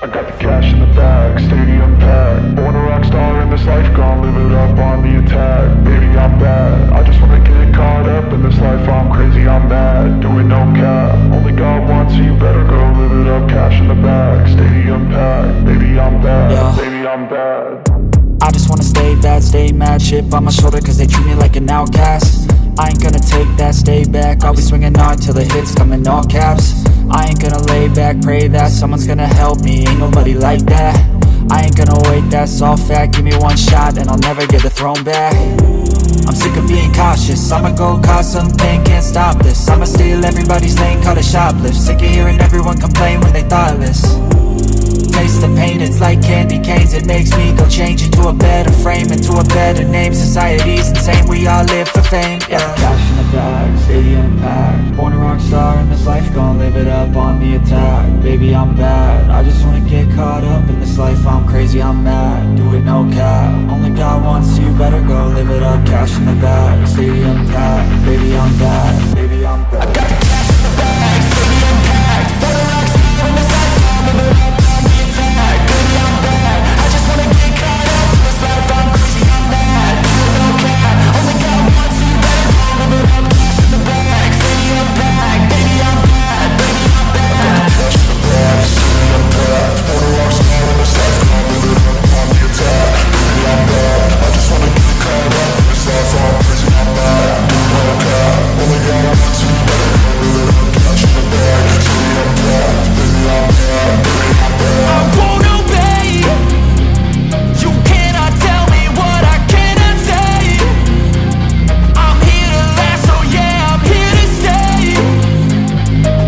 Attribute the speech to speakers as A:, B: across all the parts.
A: I got the cash in the bag, stadium packed. Born a rock star in this life, gon' live it up on the attack. Baby, I'm bad, I just wanna get caught up in this life. I'm crazy, I'm mad, doing no cap. Only God wants you, better go live it up. Cash in the bag, stadium packed. Baby, I'm bad, yeah. Baby, I'm bad.
B: I just wanna stay bad, stay mad. Chip on my shoulder cause they treat me like an outcast. I ain't gonna take that, stay back. I'll be swinging hard till the hits come in all caps. I ain't gonna lay back, pray that someone's gonna help me. Ain't nobody like that. I ain't gonna wait, that's all fact. Give me one shot and I'll never get the throne back. I'm sick of being cautious, I'ma go cause some pain, can't stop this. I'ma steal everybody's lane, call it shoplift. Sick of hearing everyone complain when they thoughtless. Taste the pain, it's like candy canes. It makes me go change into a better frame, into a better name. Society's insane, we all live for fame, yeah. Cash in the bag, stadium packed. Born a rock star in this life, gon' live it up on the attack. Baby, I'm bad, I just wanna get caught up in this life. I'm crazy, I'm mad, do it no cap. Only God wants you, better go live it up. Cash in the bag, stadium packed. Baby, I'm bad, baby, I'm bad. I got the cash in the bag, stadium packed. Born a rock star in this life, gon' live it up. Baby, I'm bad, I just wanna get caught up in this life. I'm crazy, I'm mad, do it no cap. Only God wants you, better go live it up. Cash in the bag, stadium packed. Baby, I'm bad, baby, I'm bad. Cash in the bag, stadium packed. Born a rock star in this life, gon' live it up on the attack. Baby, I'm bad, I just wanna get caught up in this life. I'm crazy, I'm mad, do it no cap. Only God wants you, better go live it up. Cash in the bag, stadium packed. Baby, I'm bad, baby, I'm bad. I won't obey. You cannot tell me what I cannot say. I'm here to last, so yeah, I'm here to stay.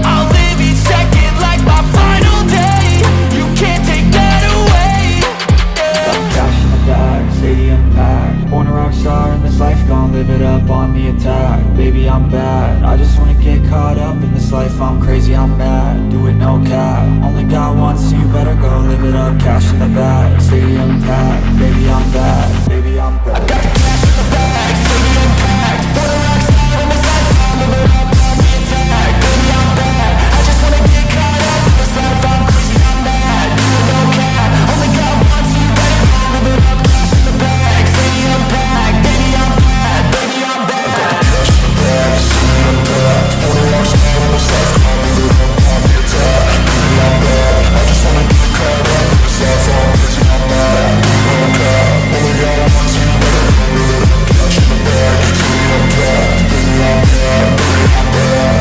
B: I'll live each second like my final day. You can't take that away, yeah. Cash in the bag, stadium packed. Born a rock star in this life, gon' live it up on the attack. Baby, I'm bad, I just wanna get caught up in this life. I'm crazy, I'm mad, do it no cap. Only God wants you, better go live it up. Cash in the bag, stadium packed. Baby, I'm bad, baby, I'm bad. I got the cash in the bag, stadium packed. Born a rock star in this life, gon' live it up on the attack. Baby, I'm bad, I just wanna get caught up in this life. I'm crazy, I'm mad, do it no cap. Only God wants you, better go live it up. Cash in the bag, stadium packed. Baby, I'm bad, baby, I'm bad. I got the cash in the bag, stadium packed. Born a rock star in this life, gon' live it up on the attack. Baby, I'm bad, I just wanna get caught up in this life. I'm crazy, I'm mad, do it no cap. Only God wants you, better go live it up. Cash in the bag, stadium packed. Baby, I'm bad, baby, I'm bad.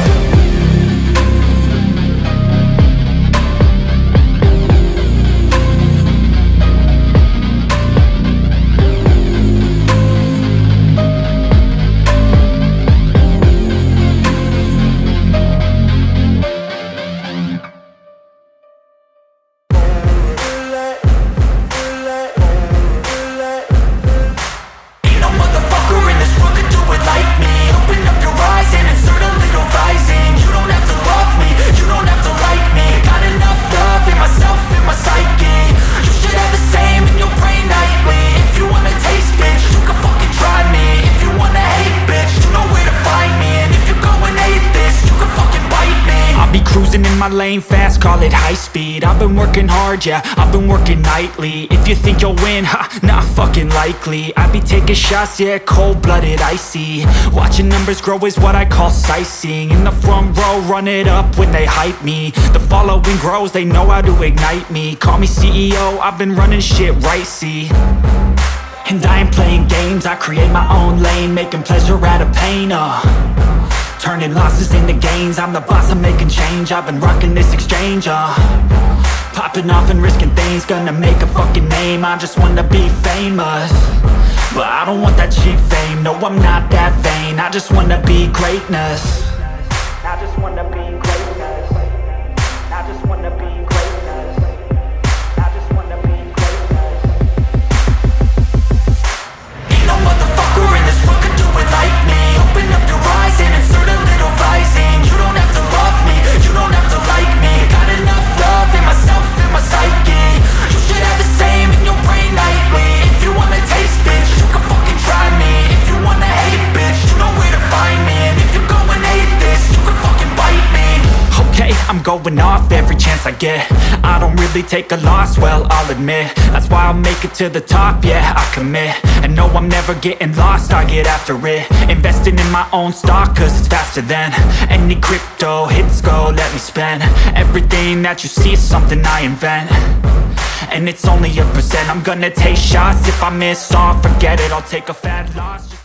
B: My lane fast, call it high speed. I've been working hard, yeah, I've been working nightly. If you think you'll win, ha, not fucking likely. I be taking shots, yeah, cold-blooded, icy. Watching numbers grow is what I call sightseeing. In the front row, run it up when they hype me. The following grows, they know how to ignite me. Call me CEO, I've been running shit right, see. And I ain't playing games, I create my own lane. Making pleasure out of pain, turning losses into gains. I'm the boss, I'm making change. I've been rocking this exchange, popping off and risking things. Gonna make a fucking name, I just wanna be famous. But I don't want that cheap fame, no, I'm not that vain. I just wanna be greatness. I just wanna be greatness. I just wanna be greatness. I just wanna be greatness. Ain't no motherfucker in this world can do it like me. Open up your eyes and insert a little rising. You don't have to love me, you don't have to like me. Got enough love in myself, in my psyche. You should have the same in your brain nightly. If you wanna taste, bitch, you can fucking try me. If you wanna hate, bitch, you know where to find me. And if you're going hate this, you can fucking bite me. I'm going off every chance I get. I don't really take a loss, well, I'll admit. That's why I'll make it to the top, yeah, I commit. And no, I'm never getting lost, I get after it. Investing in my own stock, cause it's faster than any crypto hits go, let me spend. Everything that you see is something I invent, and it's only a percent. I'm gonna take shots, if I miss all, forget it, I'll take a fat loss.